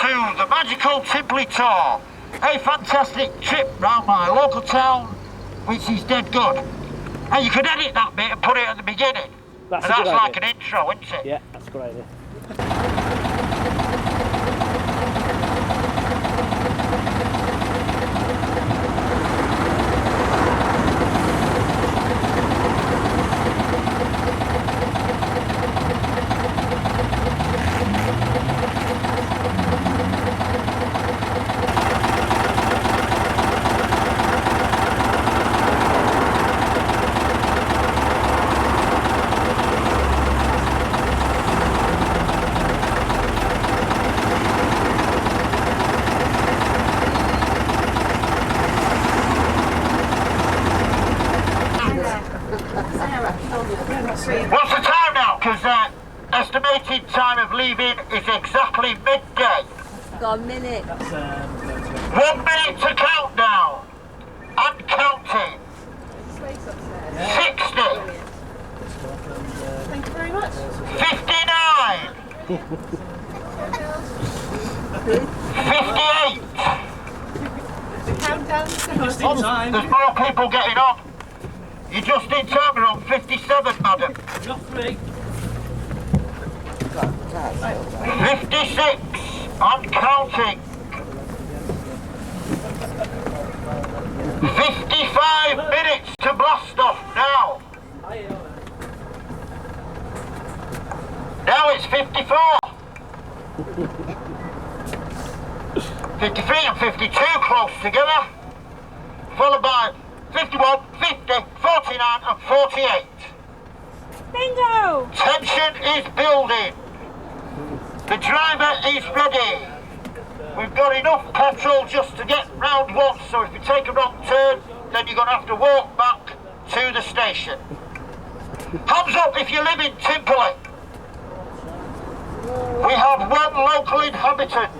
to the Magical Timperley Tour. A fantastic trip round my local town, which is dead good. And you could edit that bit and put it at the beginning. That's like an intro, isn't it? Yeah, that's a great idea. What's the time now? Because estimated time of leaving is exactly midday. Got a minute. 1 minute to countdown. And counting. 60. Thank you very much. 59. 58. The countdown. There's more people getting on. You're just in time, we're on 57, madam. Not 3. 56. I'm counting. 55 minutes to blast off now. Now it's 54. 53 and 52 close together. Followed by 51, 50, 49 and 48. Bingo! Tension is building. The driver is ready. We've got enough petrol just to get round one, so if you take a wrong turn, then you're going to have to walk back to the station. Hands up if you live in Timperley. We have one local inhabitant.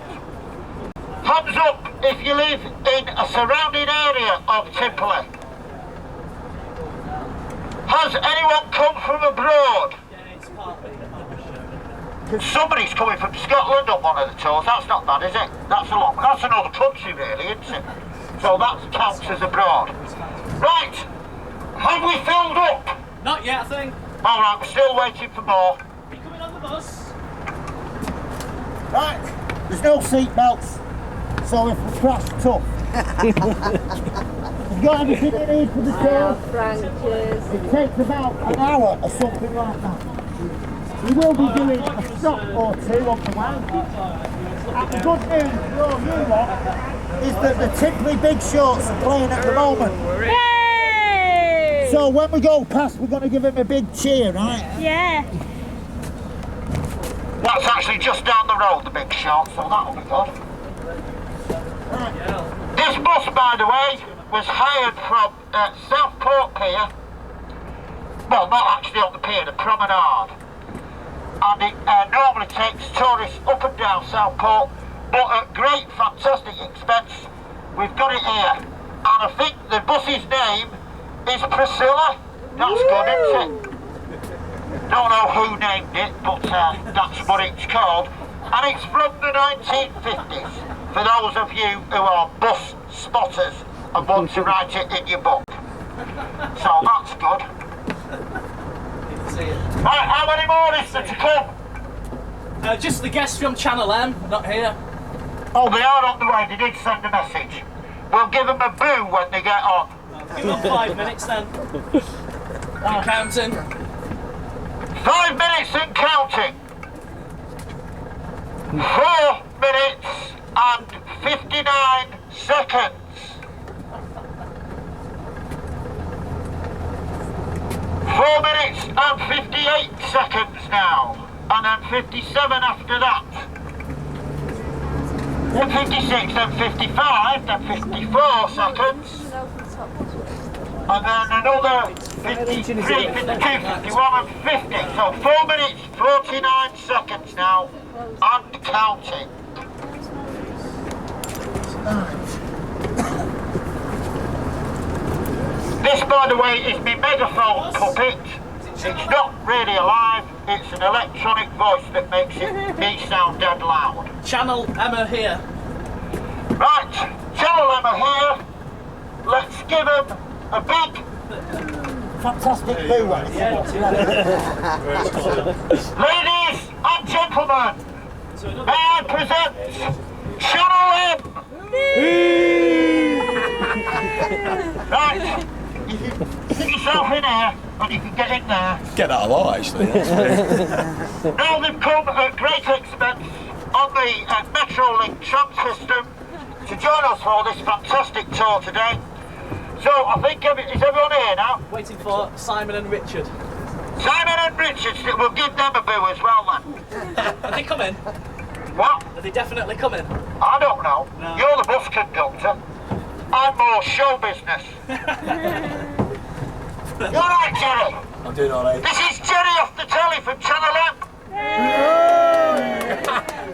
Hands up if you live in a surrounding area of Timperley. Has anyone come from abroad? Somebody's coming from Scotland on one of the tours. That's not bad, is it? That's another country really, isn't it? So that counts as abroad. Right, have we filled up? Not yet, I think. All right, we're still waiting for more. Are you coming on the bus? Right, there's no seat belts, so if we crash, tough. You've got everything you need for the tour. Frank, cheers. It takes about an hour or something like that. We will be doing a stop or two on the way. And the good news for all you lot is that the Timperley Bigshorts are playing at the moment. Yay! So when we go past, we're going to give him a big cheer, right? Yeah. That's actually just down the road, the Bigshorts, so that'll be good. Right. This bus, by the way, was hired from Southport Pier. Well, not actually on the pier, the promenade. And it normally takes tourists up and down Southport, but at great, fantastic expense. We've got it here. And I think the bus's name is Priscilla. That's good, isn't it? Don't know who named it, but that's what it's called. And it's from the 1950s, for those of you who are bus spotters and want to write it in your book. So that's good. Right, how many more is there to come? Just the guests from Channel M, not here. Oh, they are on the way, they did send a message. We'll give them a boo when they get on. Give them 5 minutes then. I'm counting. 5 minutes and counting. 4 minutes and 59 seconds. 4 minutes and 58 seconds now, and then 57 after that. Then 56, then 55, then 54 seconds, and then another 53, 52, 51 and 50. So 4 minutes, 49 seconds now, and counting. This, by the way, is my megaphone puppet. It's not really alive, it's an electronic voice that makes me sound dead loud. Channel Emma here. Right, Channel Emma here. Let's give him a big, fantastic boo. Ladies and gentlemen, may I present Channel M. Right, you can stick yourself in here and you can get in there. Get that a lot, actually. Now they've come at great expense on the Metrolink tram system to join us for this fantastic tour today. So I think, is everyone here now? Waiting for Simon and Richard. Simon and Richard, we'll give them a boo as well then. Are they coming? What? Are they definitely coming? I don't know. No. You're the bus conductor. I'm more show business. You alright, Jerry? I'm doing alright. This is Jerry off the telly from Channel M.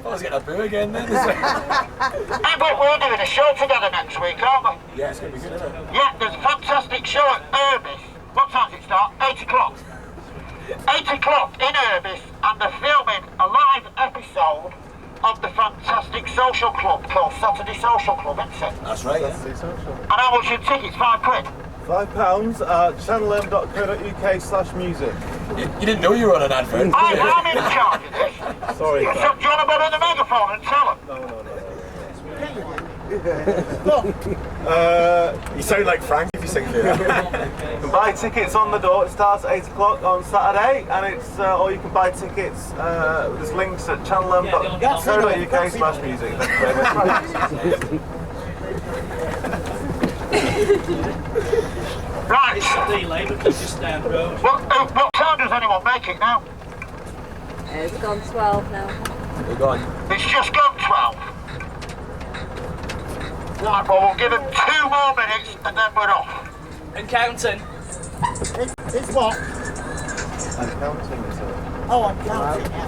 I was getting a boo again then. Hey, but we're doing a show together next week, aren't we? Yeah, it's going to be good, isn't it? Yeah, there's a fantastic show at Urbis. What time does it start? 8 o'clock. 8 o'clock in Urbis, and they're filming a live episode of the fantastic social club called Saturday Social Club, isn't it? That's right, yeah. And how much are your tickets? £5? £5 at channelm.co.uk/music. You didn't know you were on an advert. I'm in charge of this. Sorry. So, do you want to borrow the megaphone and tell them? You sound like Frank if you sing through that. You can buy tickets on the door. It starts at 8 o'clock on Saturday, and it's or you can buy tickets. There's links at channelm.co.uk/music. Right. It's a delay because just down the road. What time does anyone make it now? It's gone 12 now. We're gone. It's just gone 12. Right, well, we'll give him 2 more minutes and then we're off. And counting. It's what? I'm counting this. Oh, I'm counting, yeah.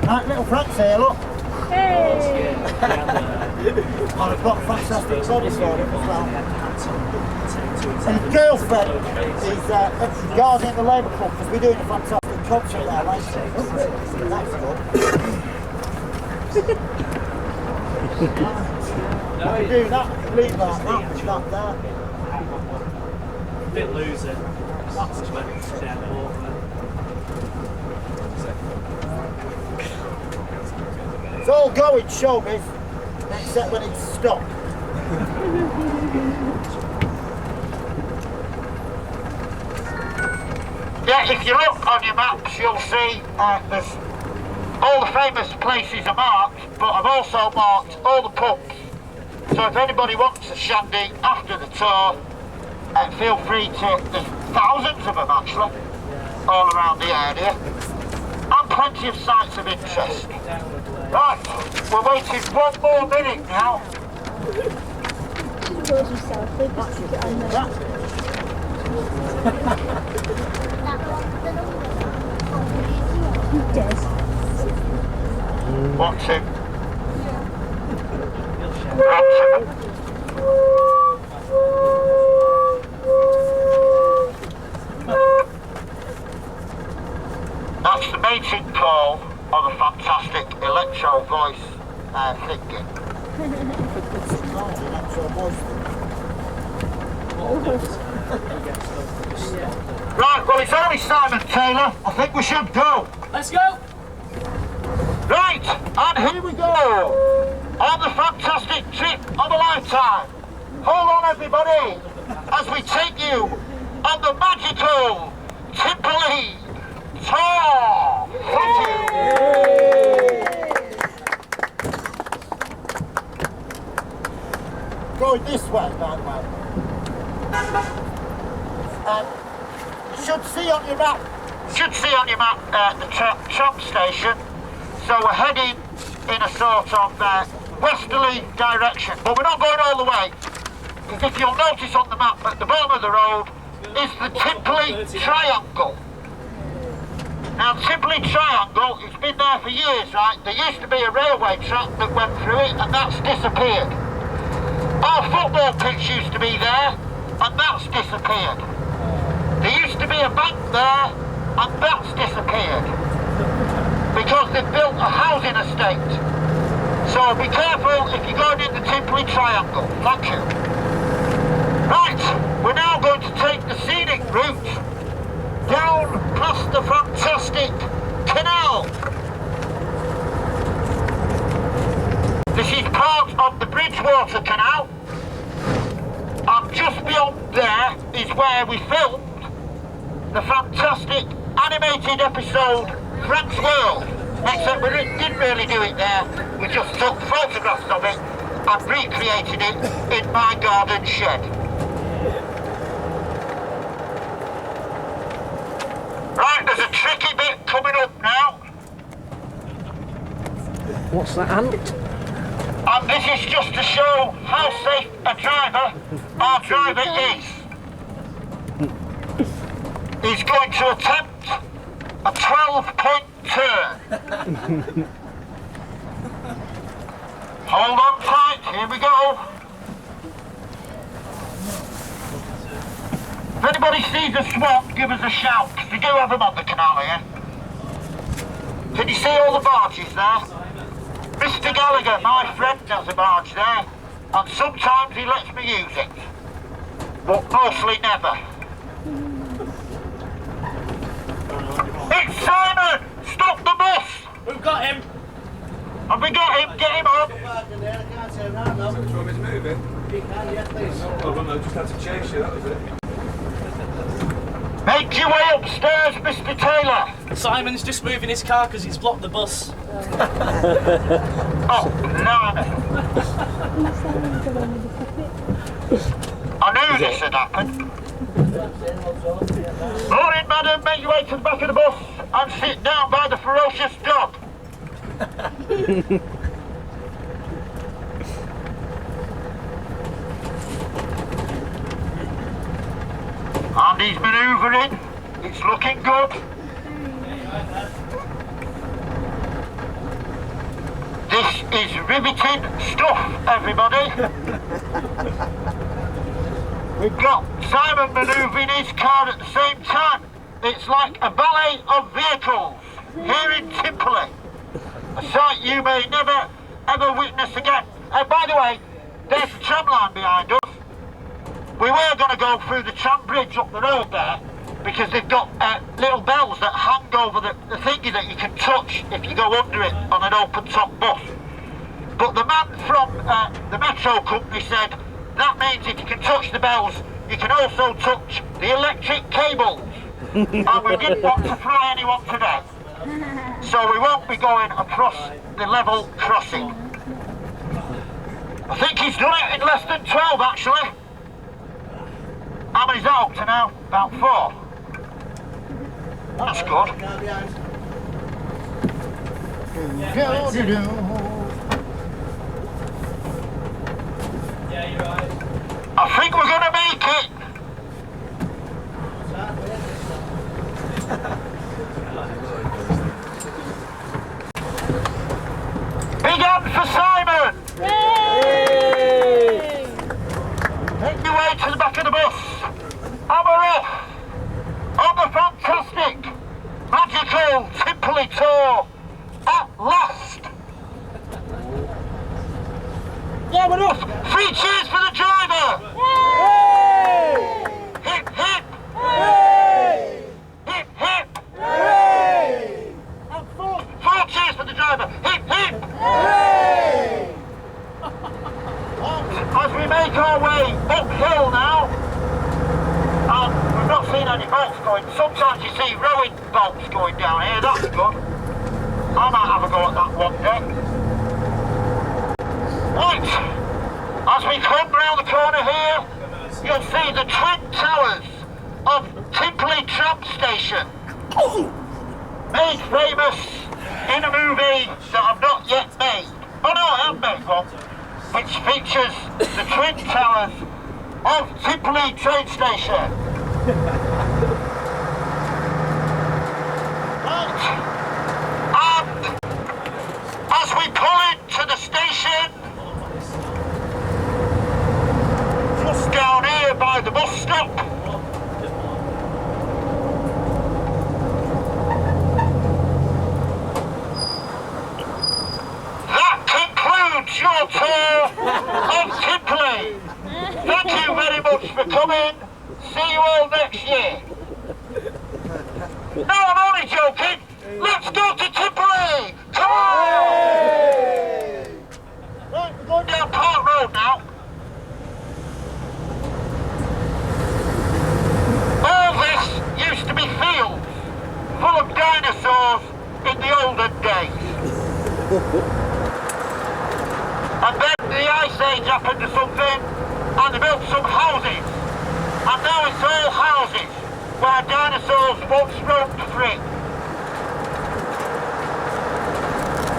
Right, little Frank's here, look. Hey! And I've got a fantastic body for him as well. And his girlfriend is guarding the Labour Club because we're doing a fantastic concert there, right? That's good. No, We do that, leave that there. bit loser. That's down the water. It's all going showbiz, except when it's stopped. Yeah, if you look on your maps, you'll see there's all the famous places are marked, but I've also marked all the pubs. So if anybody wants a shandy after the tour, feel free to, there's thousands of them actually, all around the area, and plenty of sites of interest. Right, we're waiting 1 more minute now. You told yourself, they just stick it on there. You did. 1, 2. That's the mating call of a fantastic electro voice thingy. Right, well it's only Simon Taylor. I think we should go. Let's go! Right, and here we go. On the fantastic trip of a lifetime. Hold on everybody, as we take you on the magical Timperley Tour. Thank you. Going this way, by the way. You should see on your map. The tram station. So we're heading in a sort of westerly direction, but we're not going all the way. Because if you'll notice on the map, at the bottom of the road is the Timperley Triangle. Now, Timperley Triangle, it's been there for years, right? There used to be a railway track that went through it, and that's disappeared. Our football pitch used to be there, and that's disappeared. There used to be a bank there, and that's disappeared. because they've built a housing estate. So be careful if you're going in the Timperley Triangle. Thank you. Right, we're now going to take the scenic route down past the fantastic canal. This is part of the Bridgewater Canal, and just beyond there is where we filmed the fantastic animated episode Frank's World. Except we didn't really do it there, we just took photographs of it and recreated it in my garden shed. Right, there's a tricky bit coming up now. What's that, Ant? And this is just to show how safe a driver our driver is. He's going to attempt a 12-point turn. Hold on tight, here we go. If anybody sees a swan, give us a shout, because we do have them on the canal here. Can you see all the barges there? Mr. Gallagher, my friend, has a barge there, and sometimes he lets me use it, but mostly never. It's Simon! Stop the bus! We've got him! Have we got him? Get him up! Is moving? Oh, well, no, just had to chase you, that was it. Make your way upstairs, Mr. Taylor! Simon's just moving his car because he's blocked the bus. Oh, blimey. I knew this had happened. Morning, madam. Make your way to the back of the bus and sit down by the ferocious dog. And he's manoeuvring. It's looking good. This is riveting stuff, everybody. We've got Simon manoeuvring his car at the same time. It's like a ballet of vehicles here in Timperley. A sight you may never ever witness again. And by the way, there's the tram line behind us. We were going to go through the tram bridge up the road there because they've got little bells that hang over the thingy that you can touch if you go under it on an open top bus. But the man from the metro company said that means if you can touch the bells, you can also touch the electric cables. And we didn't want to fry anyone today. So we won't be going across the level crossing. I think he's done it in less than 12 actually. How many's that up to now? About 4. That's good. Yeah, you're right. I think we're going to make it. Big hand for Simon! Yay! Make your way to the back of the bus. And we're off on the fantastic Magical Timperley Tour at last. Yeah, we're off. 3 cheers for the driver. Yay! Hip hip. Yay! Hip hip. Yay! And 4 cheers for the driver. Hip hip. Yay! As we make our way uphill now, we've not seen any boats going. Sometimes you see rowing boats going down here, that's good. I might have a go at that one day. Right, as we come round the corner here, you'll see the twin towers of Timperley Tram Station. Made famous in a movie that I've not yet made. Oh no, I have made one, which features the twin towers of Timperley train station. Right, and as we pull into the station, just down here by the bus stop, Short Tour of Timperley. Thank you very much for coming. See you all next year. No, I'm only joking. Let's go to Timperley. Come on! Right, we're going down Park Road now. All this used to be fields full of dinosaurs in the olden days. And then the Ice Age happened or something, and they built some houses. And now it's all houses where dinosaurs once roamed free.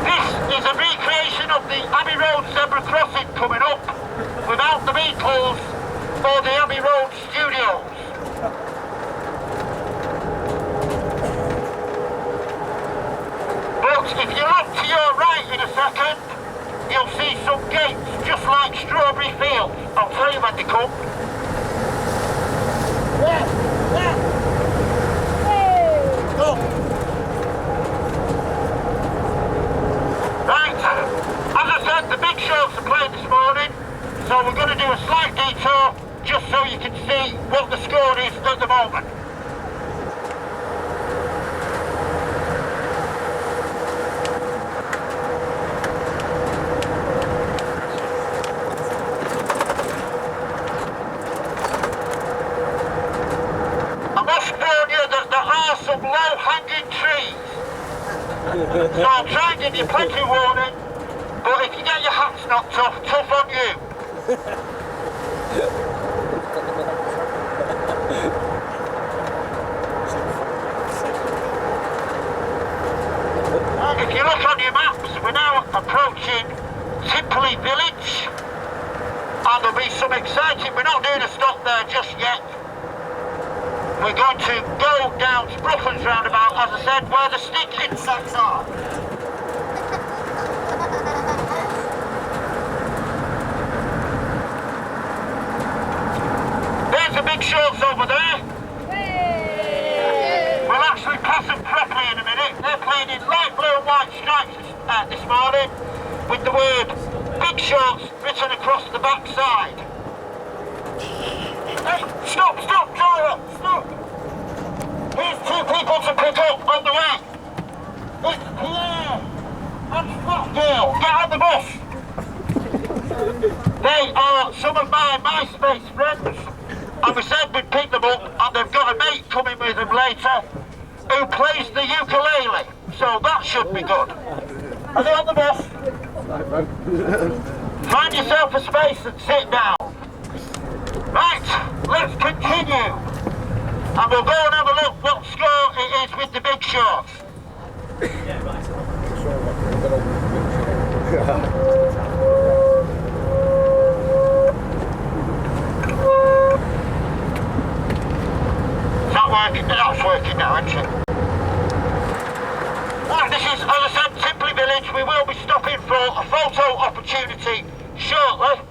This is a recreation of the Abbey Road zebra crossing coming up without the Beatles or the Abbey Road studios. But if you look to your right in a second, you'll see some gates just like Strawberry Fields. I'll tell you when they come. Go. Right, as I said, the Bigshorts are playing this morning, so we're going to do a slight detour just so you can see what the score is at the moment. Some low-hanging trees. So I'll try and give you plenty of warning, but if you get your hats knocked off, tough on you. If you look on your maps, we're now approaching Timperley Village, and there'll be some exciting, we're not doing a stop there just yet. We're going to go down to Brooklyn's roundabout, as I said, where the stick insects are. There's the Bigshorts over there. We'll actually pass them properly in a minute. They're playing in light blue and white stripes this morning with the word Bigshorts written across the back side. Hey, stop, driver, stop! Here's two people to pick up on the way. It's Pierre and Fat Girl. Get on the bus. They are some of my MySpace friends, and we said we'd pick them up, and they've got a mate coming with them later who plays the ukulele, so that should be good. Are they on the bus? Find yourself a space and sit down. Right, let's continue. And we'll go and have a look what score it is with the Bigshorts. Yeah, right. Is that working? That's working now, isn't it? Right, this is, as I said, Timperley Village. We will be stopping for a photo opportunity shortly.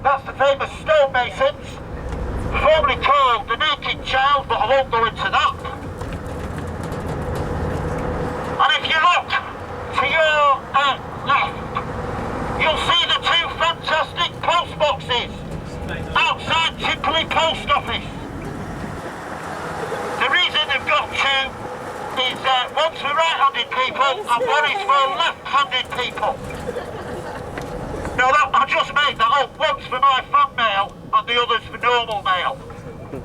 That's the famous stonemasons, formerly called the Naked Child, but I won't go into that. And if you look to your left, you'll see the two fantastic post boxes outside Timperley Post Office. The reason they've got two is one's for right-handed people and one is for left-handed people. No, I just made that up. One's for my fan mail and the other's for normal mail.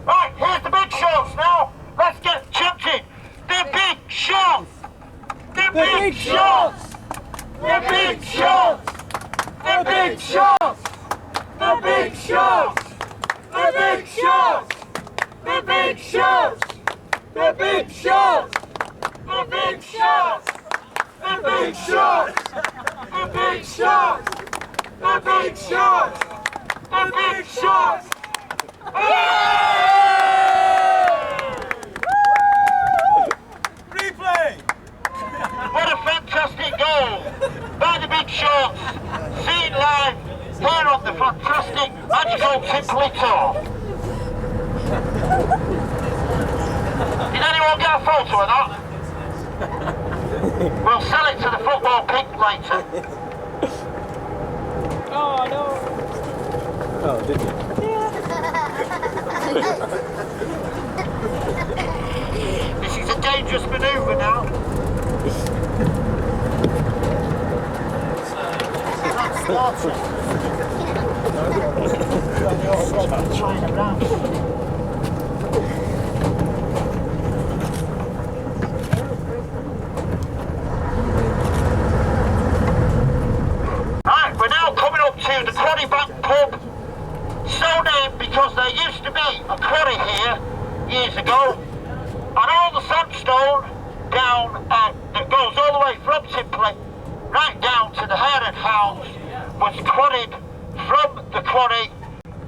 Right, here's the Bigshorts now. Let's get chanting. The Bigshorts! The Bigshorts! The Bigshorts! The Bigshorts! The Bigshorts! The Bigshorts! The Bigshorts! The Bigshorts! The Bigshorts! The Bigshorts! The Bigshorts! The Bigshorts! The Bigshorts! Replay! What a fantastic goal by the Bigshorts, seen live here on the fantastic Magical Timperley Tour. Did anyone get a photo of that? We'll sell it to the football pig later. didn't you? This is a dangerous manoeuvre now. That's water. Trying around. Right, we're now coming up to the Quarry Bank pub. So named because there used to be a quarry here years ago, and all the sandstone down that goes all the way from Timperley right down to the Hare and Hounds was quarried from the quarry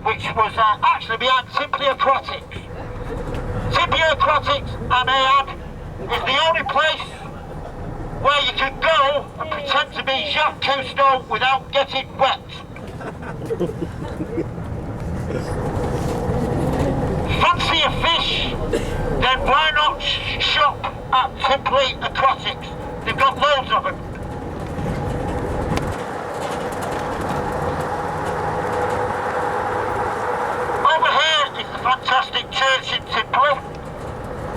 which was actually behind Timperley Aquatics. Timperley Aquatics, I may add, is the only place where you can go and pretend to be Jacques Cousteau without getting wet. Fancy a fish? Then why not shop at Timperley Aquatics? They've got loads of them. Over here is the fantastic church in Timperley.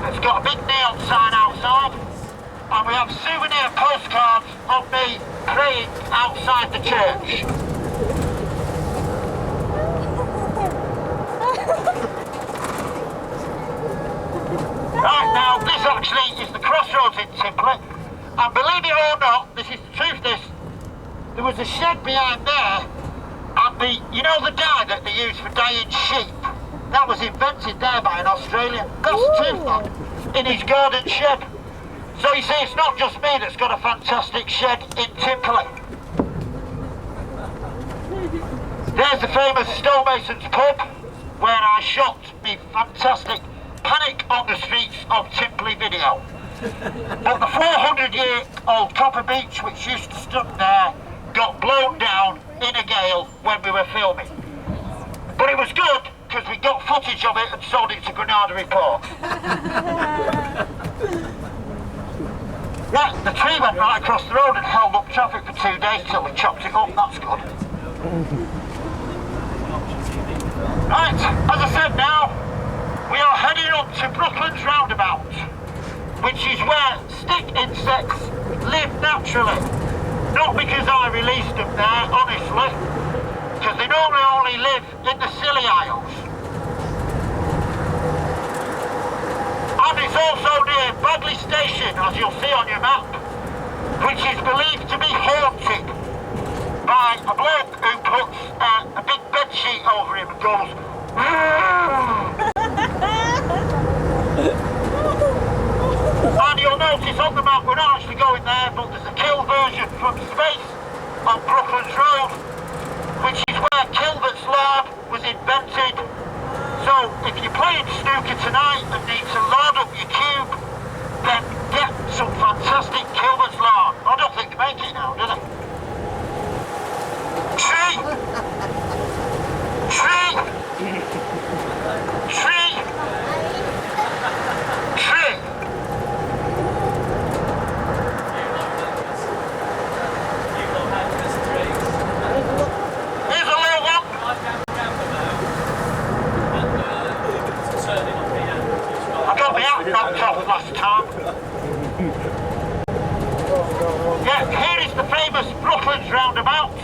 It's got a big neon sign outside, and we have souvenir postcards of me praying outside the church. Right now, this actually is the crossroads in Timperley, and believe it or not, this is the truth, there was a shed behind there, and you know the dye that they use for dyeing sheep? That was invented there by an Australian. That's the truth, man, in his garden shed. So you see, it's not just me that's got a fantastic shed in Timperley. There's the famous Stonemason's pub, where I shot me fantastic Panic on the Streets of Timperley video. But the 400-year-old copper beech which used to stand there got blown down in a gale when we were filming. But it was good because we got footage of it and sold it to Granada Report. Yeah, the tree went right across the road and held up traffic for 2 days till we chopped it up. That's good. Right, as I said now, we are heading up to Brooklands Roundabout, which is where stick insects live naturally. Not because I released them there, honestly, because they normally only live in the Scilly Isles. And it's also near Badley Station, as you'll see on your map, which is believed to be haunted by a bloke who puts a big bed sheet over him and goes, and you'll notice on the map we're not actually going there, but there's a kill version from space on Brooklands Road, which is where Kilvert's Lard was invented. So if you're playing snooker tonight and need to load up your cube, then get some fantastic Kilvert's Lard. I don't think they make it now, do they? Tree! Tree! Tree! Tree! Here's a little one. I got my hat knocked off last time. Yeah, here is the famous Brooklands Roundabout,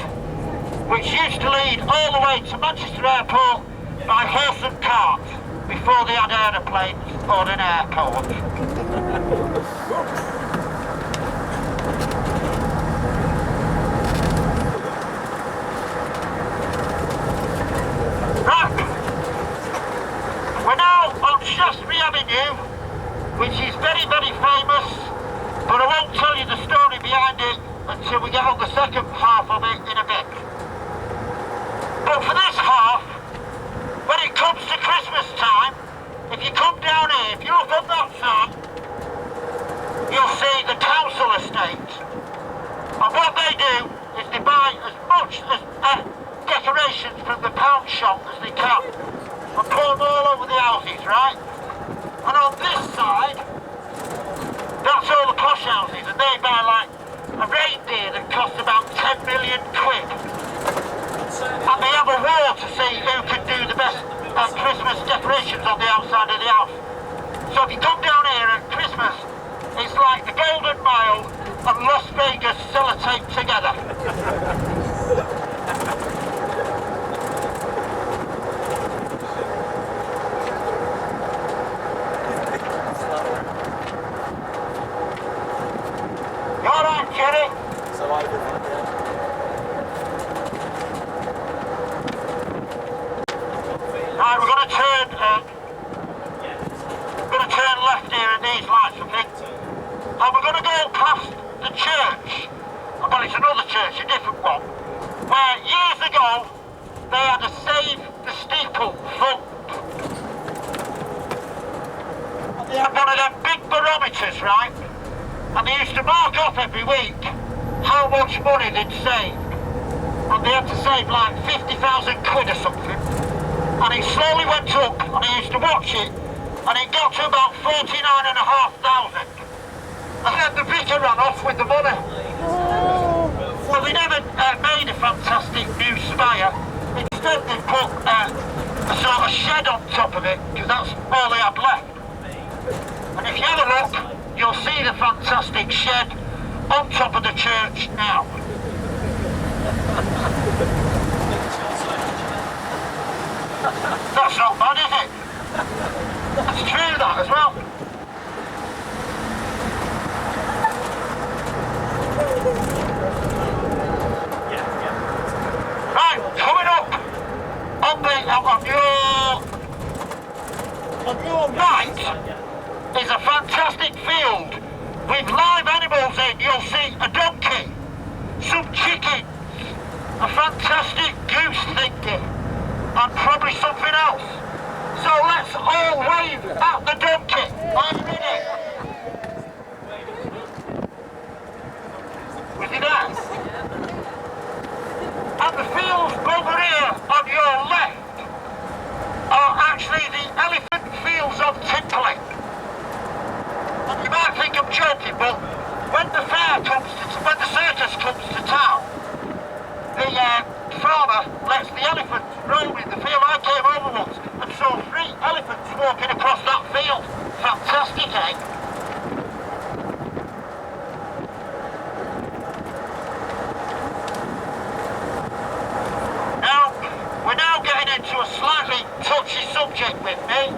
which used to lead all the way to Manchester Airport by horse and cart before they had aeroplanes or an airport. Right, we're now on Shaftesbury Avenue, which is very, very famous, but I won't tell you the story behind it until we get on the second half of it in a bit. But for this half, when it comes to Christmas time, if you come down here, if you look on that side, you'll see the council estate. And what they do is they buy as much as decorations from the pound shop as they can and put them all over the houses, right? And on this side, that's all the posh houses, and they buy like a reindeer that costs about 10 million quid. And they have a war to see who could do the best Christmas decorations on the outside of the house. So if you come down here at Christmas, it's like the Golden Mile and Las Vegas sellotape together. You alright, Jerry? So I did that, yeah. Right, we're going to turn left here in these lights, I think. And we're going to go past the church. Well, it's another church, a different one. Where years ago, they had a Save the Steeple fund. And they had one of them big barometers, right? And they used to mark off every week how much money they'd saved. And they had to save like 50,000 quid or something. And it slowly went up, and I used to watch it, and it got to about 49,500. And then the vicar ran off with the money. Well, they never made a fantastic new spire. Instead, they put a sort of shed on top of it, because that's all they had left. And if you have a look, you'll see the fantastic shed on top of the church now. That's not bad, is it? That's true, that as well. Right, coming up on your right is a fantastic field with live animals in. You'll see a donkey, some chickens, a fantastic goose thingy, and probably something else. So let's all wave at the donkey. Are you ready? Was he there? And the fields over here on your left are actually the elephant fields of Timperley. And you might think I'm joking, but when the circus comes to town, the farmer lets the elephants roam in the field. I came over once and saw 3 elephants walking across that field. Fantastic, eh? Now, we're now getting into a slightly touchy subject with me,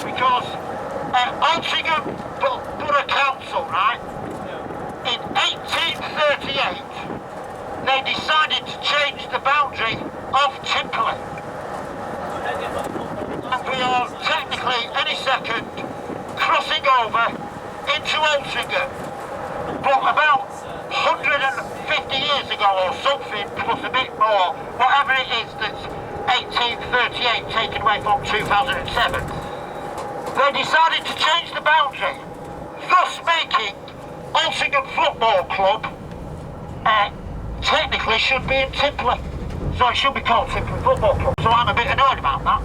because Altrincham Borough Council, right, in 1838, they decided to change the boundary of Timperley. And we are technically, any second, crossing over into Altrincham. But about 150 years ago or something, plus a bit more, whatever it is that's 1838 taken away from 2007, they decided to change the boundary, thus making Altrincham Football Club technically should be in Timperley. So it should be called Timperley Football Club. So I'm a bit annoyed about that.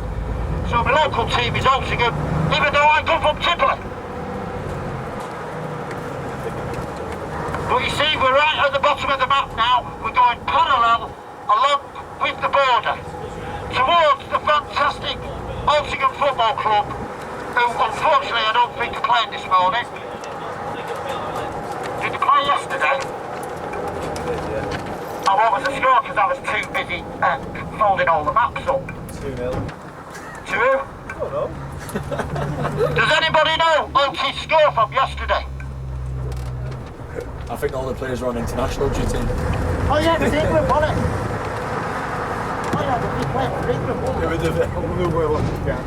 So my local team is Altrincham, even though I come from Timperley. But you see, we're right at the bottom of the map now. We're going parallel along with the border towards the fantastic Altrincham Football Club, who unfortunately I don't think are playing this morning. Did they play yesterday? Oh, what was the score? Because I was too busy folding all the maps up. 2-0. 2? I don't know. Does anybody know Altie's score from yesterday? I think all the players are on international duty. Oh yeah, it was England, wasn't it? Oh yeah, but we played for England, wasn't it?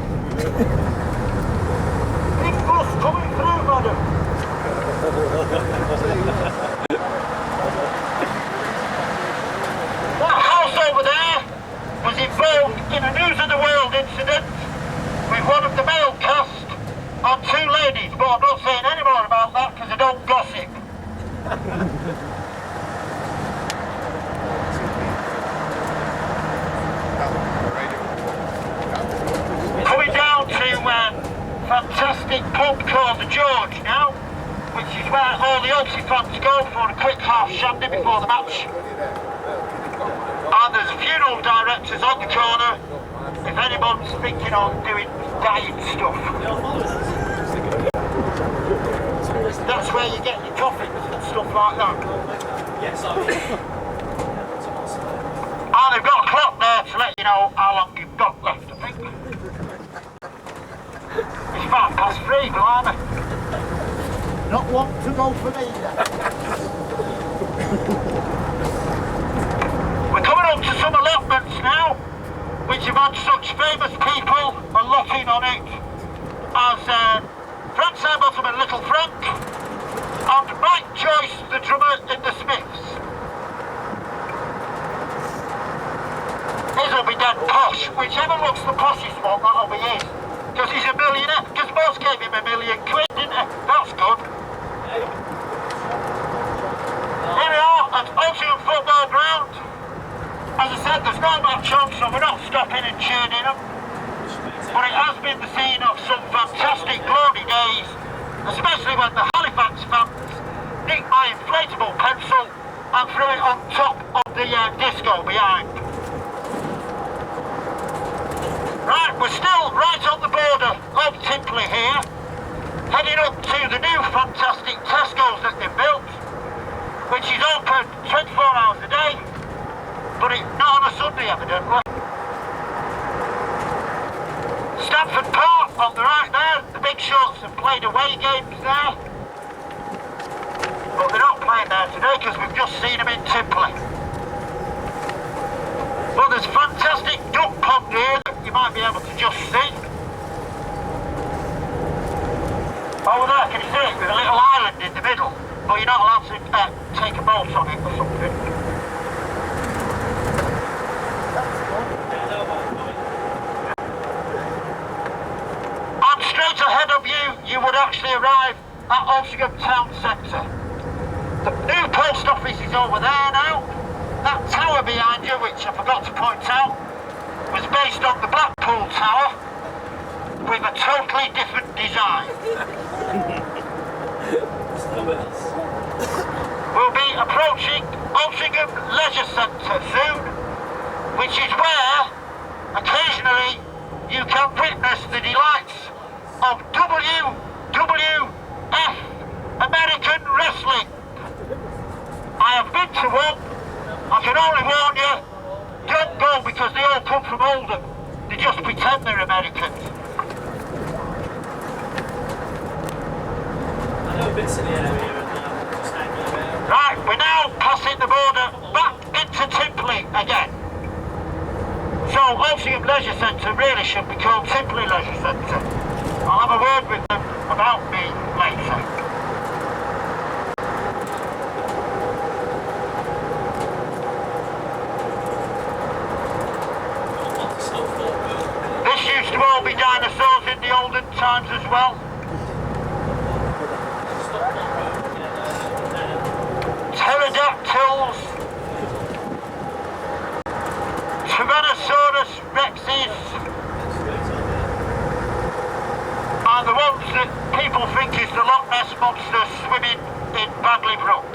Big bus coming through, madam. That house over there was involved in a News of the World incident with one of the male cast and 2 ladies, but I'm not saying any more about that because I don't gossip. Coming down to fantastic pub called the George now, which is where all the Altrincham fans go for a quick half shandy before the match. And there's a funeral director centres on the corner if anyone's thinking of doing diet stuff. That's where you get your coffees and stuff like that. Yes, And they've got a clock there to let you know how long you've got left, I think. It's 3:05, blimey. Not one to go for me then. We're coming up to some allotments now, which have had such famous people allotting on it as Frank Sidebottom and Little Frank, and Mike Joyce, the drummer in the Smiths. His will be dead posh. Whichever looks the poshest one, that'll be his. Because he's a millionaire. Because most gave him £1 million, didn't they? That's good. Here we are at Altrincham Football Ground. As I said, there's no match on, so we're not stopping and tuning them. But it has been the scene of some fantastic glory days, especially when the Halifax fans nicked my inflatable pencil and threw it on top of the disco behind. Right, we're still right on the border of Timperley here, heading up to the new fantastic Tesco's that they've built, which is open 24 hours a day, but it's not on a Sunday evidently. Stamford Park on the right there, the Bigshorts have played away games there, but they're not playing there today because we've just seen them in Timperley. But there's fantastic duck pond here that you might be able to just see. Over there, can you see it? With a little island in the middle, but you're not allowed to take a boat on it or something. And straight ahead of you, you would actually arrive at Altrincham Town Centre. The new post office is over there now. That tower behind you, which I forgot to point out, was based on the Blackpool Tower with a totally different design. We'll be approaching Altrincham Leisure Centre soon, which is where occasionally you can witness the delights of WWF American Wrestling. I have been to one. I can only warn you, don't go because they all come from Oldham. They just pretend they're Americans. I know bits of the area and just hanging about. Right, we're now passing the border back into Timperley again. So Altrincham Leisure Centre really should be called Timperley Leisure Centre. I'll have a word with them about me later. Used to all be dinosaurs in the olden times as well. Pterodactyls, Tyrannosaurus rexes, are the ones that people think is the Loch Ness Monster swimming in Bagley Brook.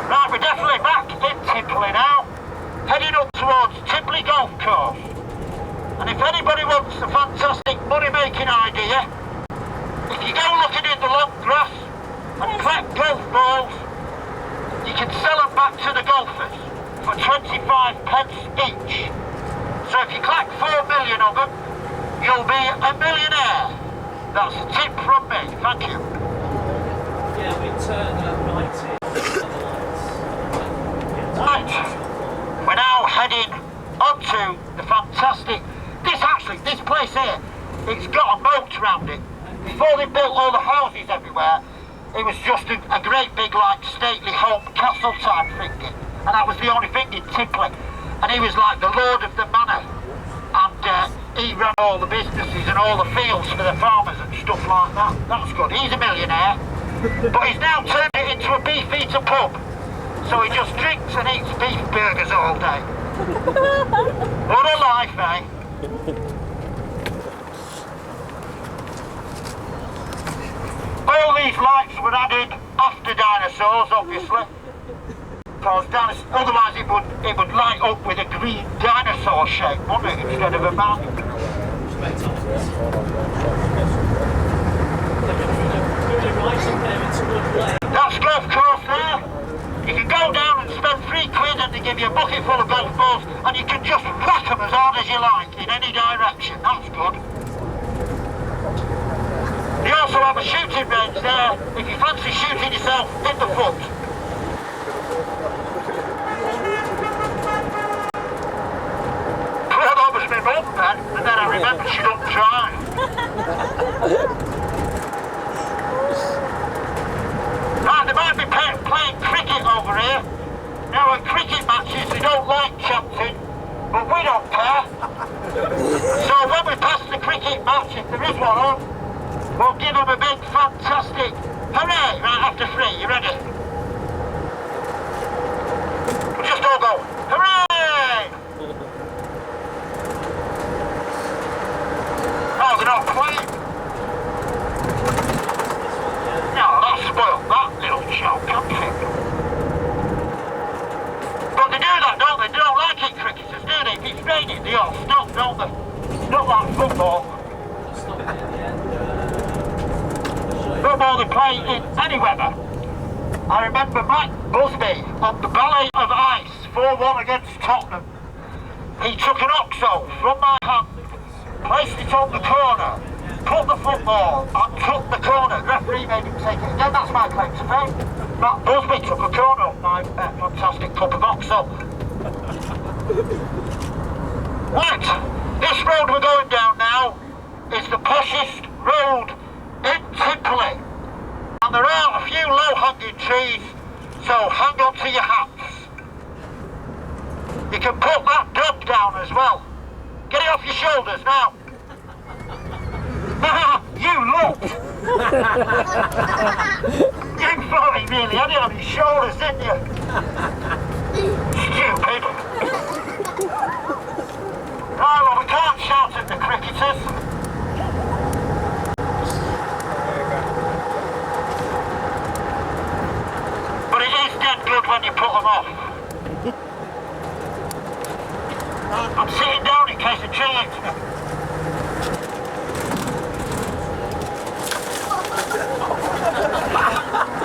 Right, we're definitely back in Timperley now, heading up towards Timperley Golf Course. And if anybody wants a fantastic money-making idea, if you go looking in the long grass and collect golf balls, you can sell them back to the golfers for 25p each. So if you collect 4 million of them, you'll be a millionaire. That's a tip from me, thank you. Yeah, we turn right here. Right. We're now heading onto the fantastic, this place here, it's got a moat around it. Before they built all the houses everywhere, it was just a great big like stately home castle type thing. And that was the only thing in Timperley. And he was like the lord of the manor. And he ran all the businesses and all the fields for the farmers and stuff like that. That's good, he's a millionaire. But he's now turned it into a beef eater pub. So he just drinks and eats beef burgers all day. What a life, eh? All these lights were added after dinosaurs, obviously. because otherwise it would light up with a green dinosaur shape, wouldn't it, instead of a man. That's golf course there. You can go down and spend £3 and they give you a bucket full of golf balls and you can just whack them as hard as you like in any direction. That's good. They also have a shooting range there if you fancy shooting yourself in the foot. Well, that was my mum then, and then I remembered she don't drive. Right, they might be playing cricket over here. Now at cricket matches they don't like chanting, but we don't care. So when we pass the cricket match, if there is one on, we'll give them a big fantastic hooray right after 3. You ready? We'll just all go, hooray! Oh, they're not playing. No, that spoiled that little joke, can't they? But they do that, don't they? They don't like it, cricketers, do they? If it's raining, they all stop, don't they? Not like football. Football they play in any weather. I remember Mike Busby on the Ballet of Ice, 4-1 against Tottenham. He took an OXO from my hand, placed it on the corner, put the football and took the corner. The referee made him take it again. That's my claim to fame. Matt Busby took a corner off my fantastic cup of OXO. Right, this road we're going down now is the poshest road in Timperley. And there are a few low-hanging trees, so hang on to your hats. You can put that dog down as well. Get it off your shoulders now. You looked! You thought he really had it on his shoulders, didn't you? Stupid. Oh, well, we can't shout at the cricketers. But it is dead good when you put them off. I'm sitting down in case the tree hits me.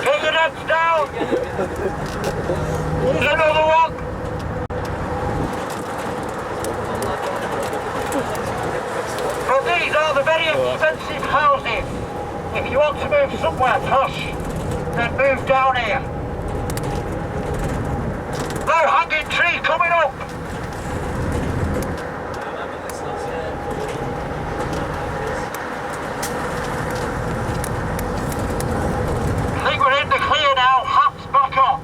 Get your heads down! Here's another one! But these are the very expensive houses. If you want to move somewhere posh, then move down here. Low hanging tree coming up! I think we're in the clear now, hats back on.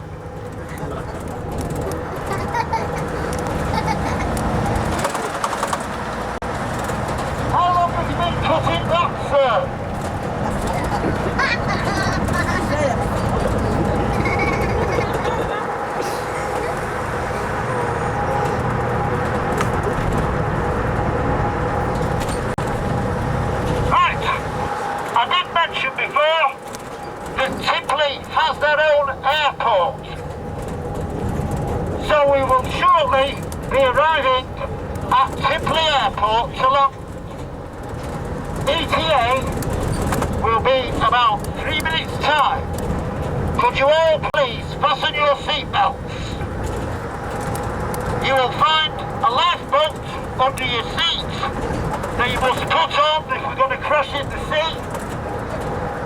How long have you been cutting that, sir? Right, I did mention before that Timperley has their own airport. So we will shortly be arriving at Timperley Airport along ETA will be about 3 minutes time. Could you all please fasten your seatbelts? You will find a lifeboat under your seat that you must put on if we're going to crash in the sea.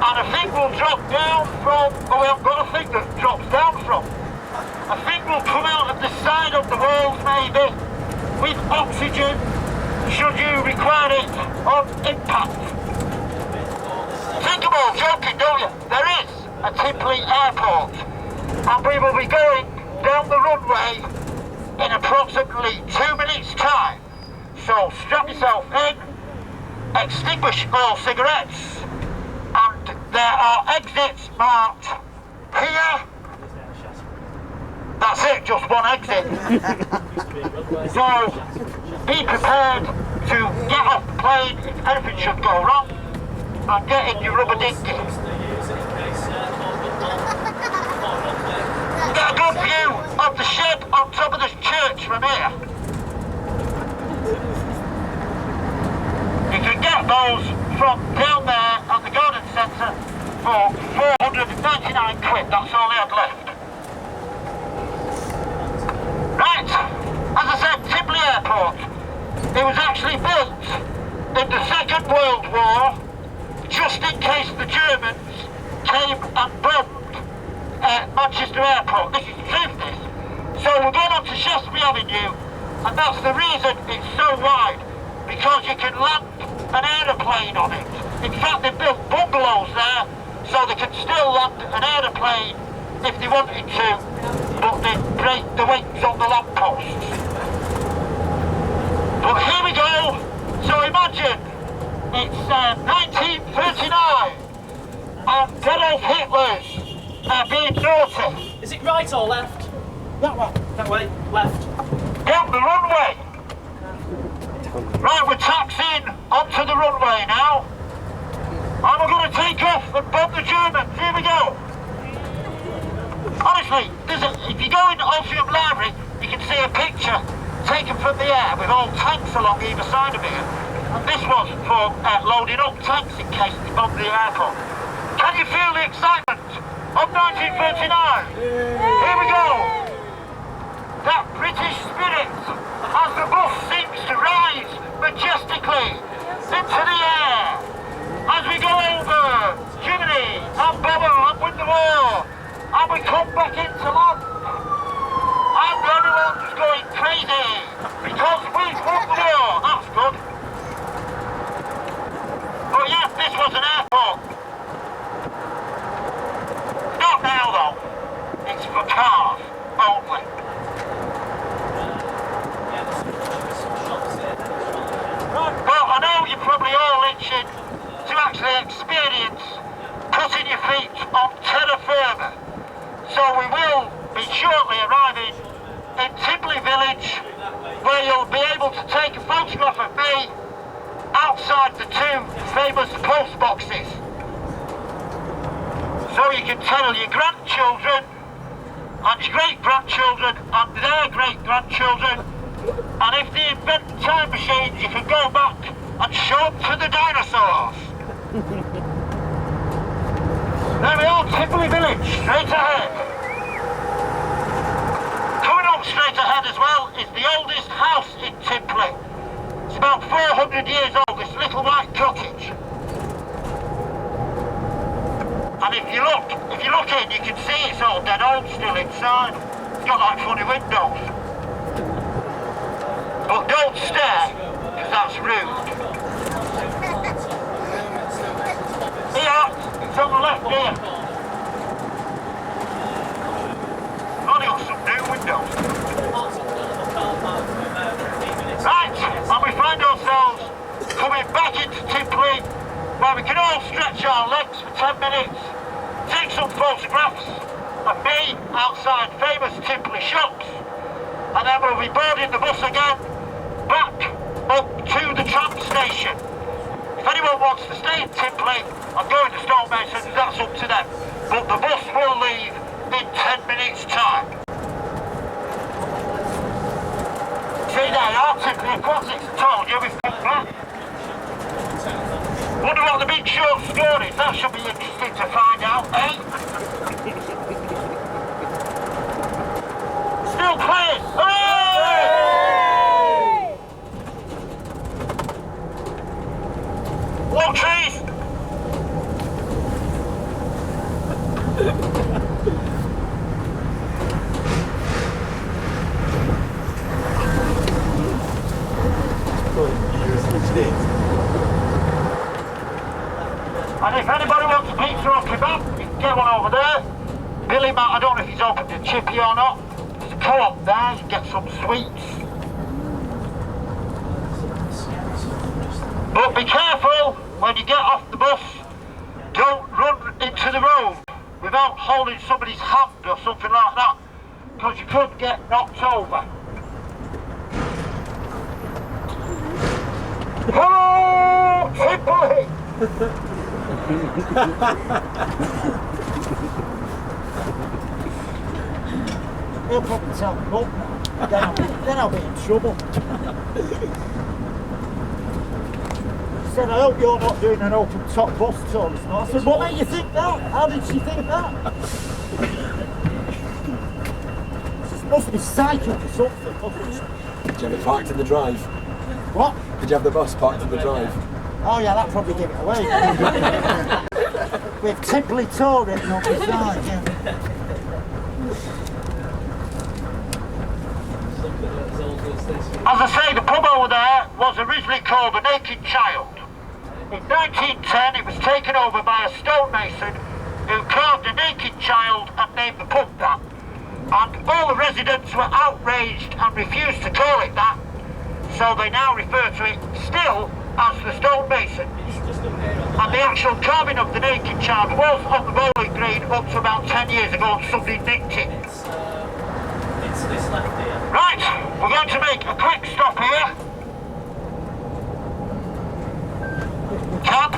And a thing will drop down from, oh we haven't got a thing that drops down from. A thing will come out of the side of the walls maybe, with oxygen, should you require it on impact. Think about joking, don't you? There is a Timperley Airport, and we will be going down the runway in approximately 2 minutes time. So strap yourself in, extinguish all cigarettes, and there are exits marked here. That's it, just one exit. So be prepared to get off the plane if anything should go wrong and get in your rubber dinghy. Get a good view of of the shed on top of the church from here. You can get those from down there at the garden centre for 499 quid, that's all they had left. Right, as I said, Timperley Airport, it was actually built in the Second World War, just in case the Germans came and bombed Manchester Airport. This is the truth, this. So we're going on to Shaftesbury Avenue, and that's the reason it's so wide, because you can land an aeroplane on it. In fact, they built bungalows there, so they can still land an aeroplane if they wanted to, but they break the wings on the lampposts. But here we go. So imagine it's 1939 and Adolf Hitler's being naughty. Is it right or left? That one. That way, left. Down the runway. Right, we're taxiing onto the runway now. And we're going to take off and bomb the Germans. Here we go. Honestly, if you go in Altrincham Library, you can see a picture taken from the air with all tanks along either side of here. And this was for loading up tanks in case they bombed the airport. Can you feel the excitement of 1939? Here we go. That British spirit as the bus seems to rise majestically into the air as we go over Germany and Bobo and win the war, and we come back into land, and everyone's going crazy because we've won the war. That's good. But yes, this was an airport. Not now though. It's for cars only. Well, I know you're probably all itching to actually experience putting your feet on terra firma. So we will be shortly arriving in Timperley Village, where you'll be able to take a photograph of me outside the two famous post boxes. So you can tell your grandchildren and your great-grandchildren and their great-grandchildren, and if they invent time machines, you can go back and show them to the dinosaurs. There we are, Timperley Village, straight ahead. Coming up straight ahead as well is the oldest house in Timperley. It's about 400 years old, this little white cottage. And if you look in, you can see it's all dead old still inside. It's got like funny windows. But don't stare, because that's rude. Here, it's on the left here. Only got some new windows. Right, and we find ourselves coming back into Timperley, where we can all stretch our legs for 10 minutes, take some photographs of me outside famous Timperley shops, and then we'll be boarding the bus again, back up to the tram station. If anyone wants to stay in Timperley and go into Stonemasons, that's up to them. But the bus will leave in 10 minutes' time. See there, our Timperley Aquatics told you we've come back. Wonder what the big short score is, that should be interesting to find out, eh? Still clear! Hooray! Low trees! And if anybody wants a pizza or kebab, you can get one over there. Billy Matt, I don't know if he's open to chippy or not. There's a co-op there, you can get some sweets. But be careful when you get off the bus. Don't run into the road without holding somebody's hand or something like that, because you could get knocked over. Hello, Timperley! he'll probably tell me up now. Then I'll be in trouble. He said, I hope you're not doing an open top bus tour this morning. I said, what made you think that? How did she think that? She must be psychic or something. Did you have it parked in the drive? What? Did you have the bus parked in the drive? Oh yeah, that probably gave it away. With Timperley Tour written on the side, yeah. As I say, the pub over there was originally called the Naked Child. In 1910 it was taken over by a stonemason who carved a naked child and named the pub that. And all the residents were outraged and refused to call it that, so they now refer to it still as the stonemason. And the actual carving of the naked child was on the bowling green up to about 10 years ago and somebody nicked it. It's this left here. Right, we're going to make a quick stop here. Cab.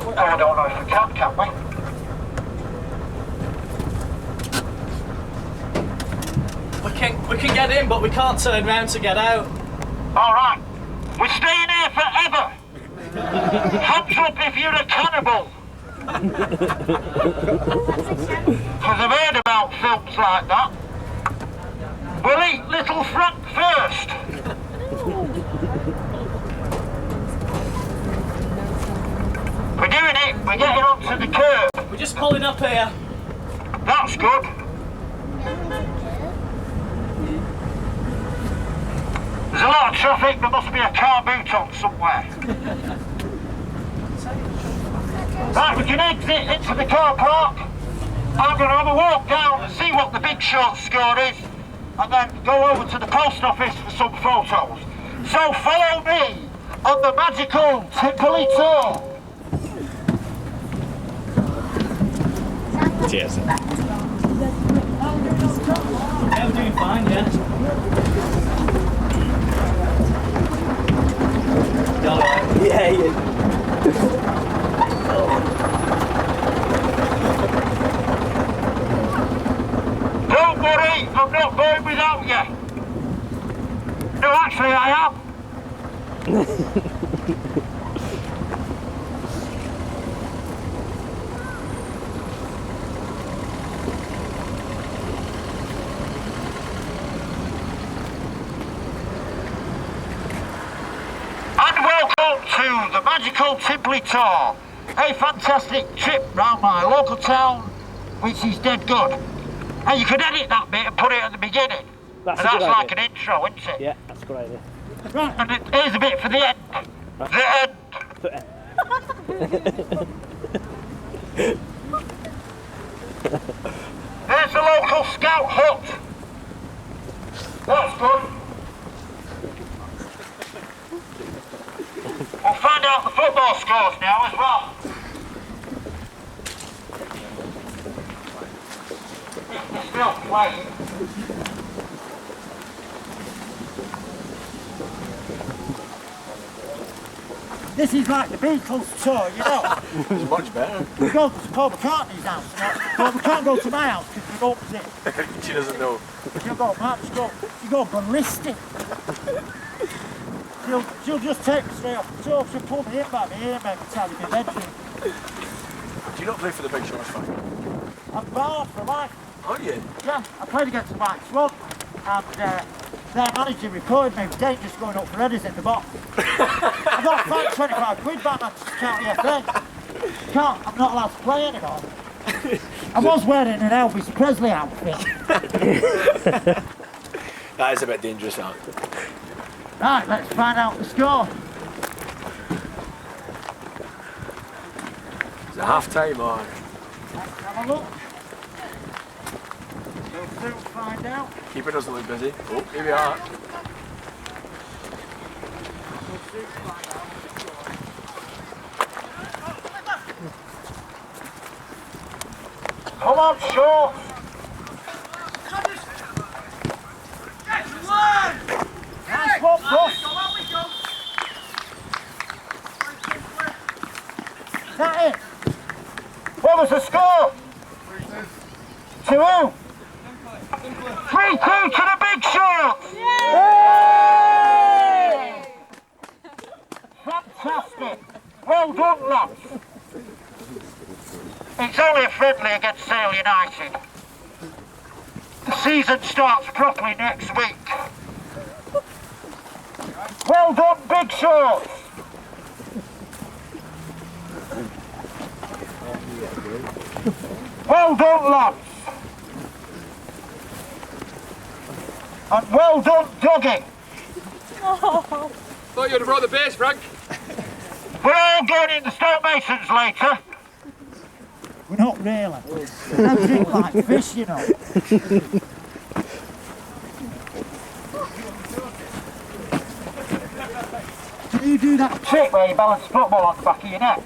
Oh, I don't know if we can we? We can get in, but we can't turn round to get out. Alright, we're staying here forever. Hands up if you're a cannibal. Because I've heard about films like that. We'll eat little Frank first. We're doing it, we're getting onto the curb. We're just pulling up here. That's good. There's a lot of traffic, there must be a car boot on somewhere. Right, we can exit into the car park. I'm going to have a walk down and see what the Bigshorts score is, and then go over to the post office for some photos. So follow me on the Magical Timperley Tour. Cheers. Yeah, we're doing fine, yeah. Yeah. Don't worry, I'm not going without you. No, actually I am. To the Magical Timperley Tour, a fantastic trip round my local town, which is dead good. And you could edit that bit and put it at the beginning. That's and that's like an intro, isn't it? Yeah, that's a good idea. Right, and here's a bit for the end. The end. There's the local scout hut. That's good. We'll find out the football scores now as well. If they're still playing. This is like the Beatles tour, you know. It's much better. We go to Paul McCartney's house, but we can't go to my house because we're opposite. She doesn't know. You go ballistic. She'll just take me straight off the tour. She'll pull me in by my ear and make me tell me my bedroom. Do you not play for the Bigshorts, Frank? I'm barred for life. Are you? Yeah, I played against Mike Swan, and their manager recorded me with dangerous going up for headers in the box. I got fined 25 quid by Manchester County FA. I'm not allowed to play anymore. I was wearing an Elvis Presley outfit. That is a bit dangerous, that. Right, let's find out the score. Is it half time or? Let's have a look. We'll soon find out. Keeper doesn't look busy. Oh, here we are. We'll soon find out. Come on, Shaw. Nice one, Buff. Is that it? What was the score? To who? 3-2 to the Bigshorts! Fantastic! Well done, lads. It's only a friendly against Sale United. The season starts properly next week. Well done, Bigshorts! Well done, lads! And well done, Dougie! Thought you'd have brought the base, Frank. We're all going in the stonemasons later. We're not really. We don't drink like fish, you know. Can you do that trick where you balance football on the back of your neck?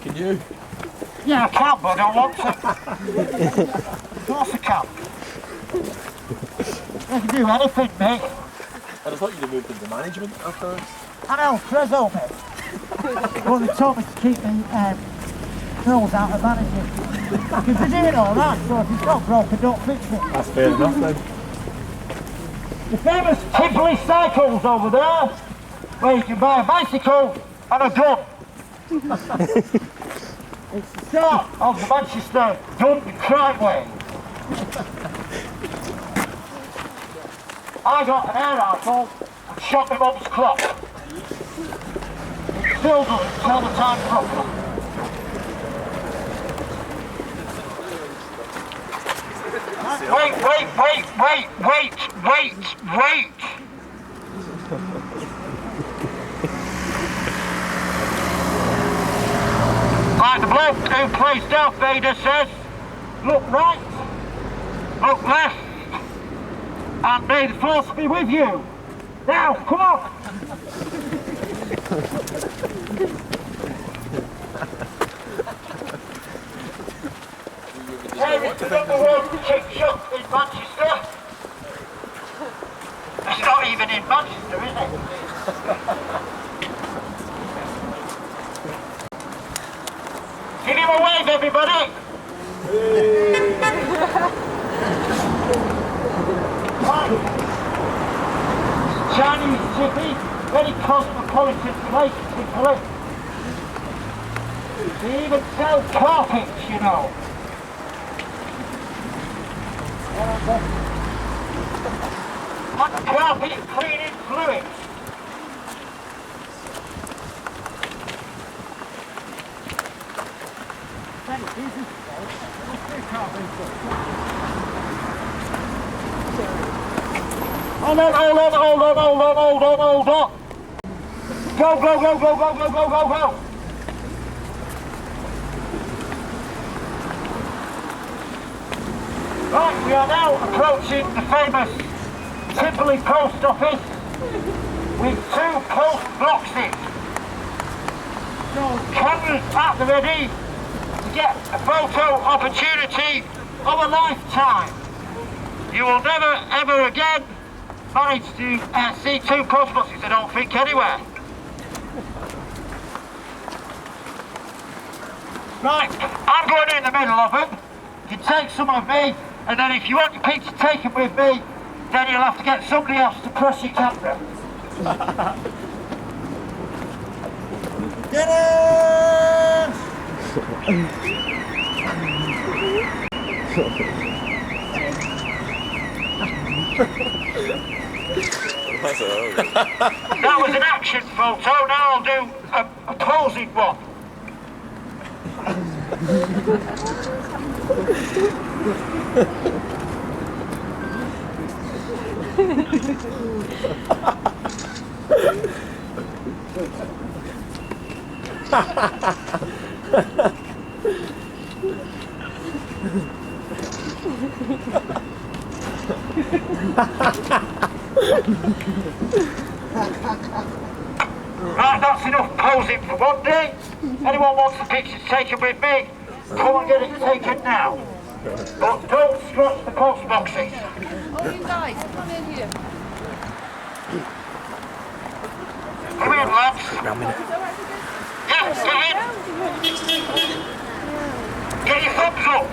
Can you? Yeah, I can, but I don't want to. Of course I can. I can do anything, mate. And I thought you'd have moved into management afterwards. I know, Prezzo, mate. Well, they told me to keep me nose out of management. Because they're doing all that, so if it's not broken, don't fix it. That's fair enough then. The famous Timperley cycles over there, where you can buy a bicycle and a gun. It's the start of the Manchester gun crime wave. I got an air rifle and shot my mum's clock. It still doesn't tell the time properly. Wait. Like the bloke who plays Darth Vader says, look right, look left, and may the force be with you. Now, come on. Hey, it's the number one chick shop in Manchester. It's not even in Manchester, is it? Give him a wave, everybody! Chinese chippy, very cosmopolitan place in Timperley. They even sell carpets, you know. And carpet cleaning fluids. Hold on. Go. Right, we are now approaching the famous Timperley post office with 2 post boxes. So cameras at the ready to get a photo opportunity of a lifetime. You will never ever again manage to see 2 post boxes, I don't think, anywhere. Right, I'm going in the middle of them. You can take some of me, and then if you want your picture taken with me, then you'll have to get somebody else to press your camera. Get it! That was an action photo, now I'll do a posing one. Right, that's enough posing for one day. Anyone wants the pictures taken with me, come and get it taken now. But don't scratch the post boxes. Oh, you guys, come in here. Come in, lads. Yeah, get in. Get your thumbs up.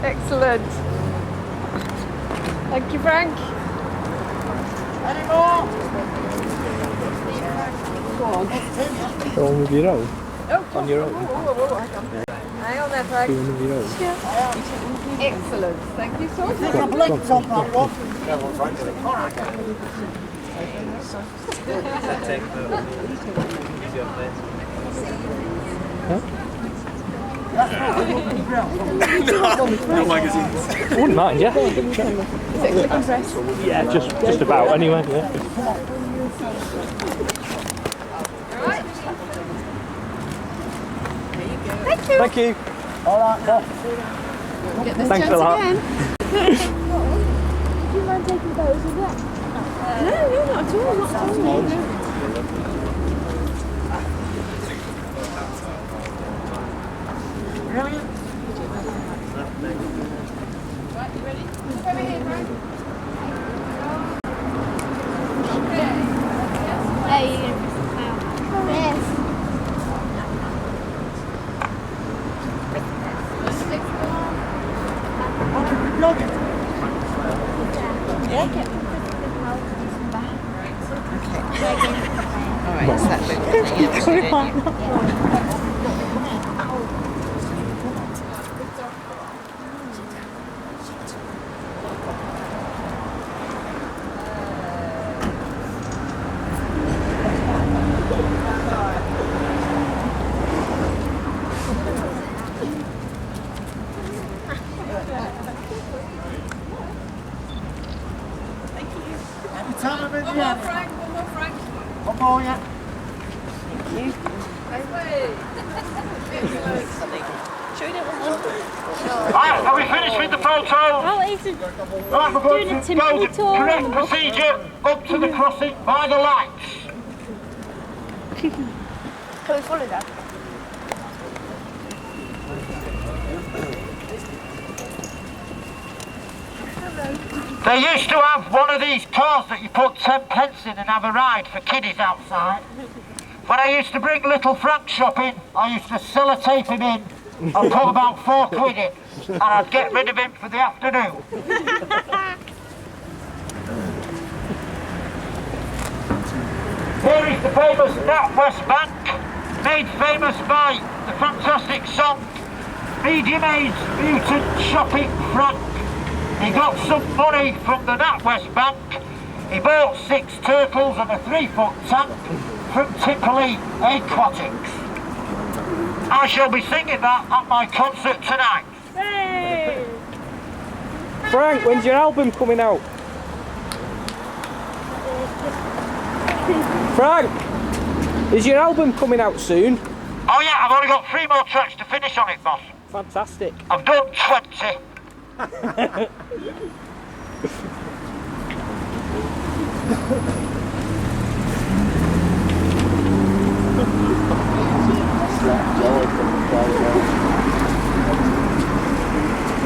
Excellent. Thank you, Frank. Any more? Go on. Go on with your own. Oh, On your own. hang on there, Frank. Go on with your own. Excellent. Thank you so much. The blink's on that one. No magazines. I wouldn't mind, yeah. Yeah, just about anyway, yeah. Thank you. Alright, Get this Thanks chance a lot. again. Do you mind taking photos of that? No, not at all. Not at all. brilliant. Right, you ready? Look over here, Frank. Hey, you're going to press the file. Yes. Yeah. Alright, so that's it. Every time I'm in One the more, air. Frank. One more, Frank. One more, yeah. Right, are we finished with the photo? Oh, it's a, Right, we're going doing a to go Timperley the Tour on correct the bus. procedure up to the crossing by the lights. Can we follow that? They used to have one of these cars that you put 10 pence in and have a ride for kiddies outside. When I used to bring little Frank shopping, I used to sellotape him in and put about £4 in, and I'd get rid of him for the afternoon. Here is the famous NatWest Bank, made famous by the fantastic song Medium Age Mutant Shopping Frank. He got some money from the NatWest Bank. He bought 6 turtles and a 3-foot tank from Timperley Aquatics. I shall be singing that at my concert tonight. Hey! Frank, when's your album coming out? Frank, is your album coming out soon? Oh yeah, I've only got 3 more tracks to finish on it, boss. Fantastic. I've done 20.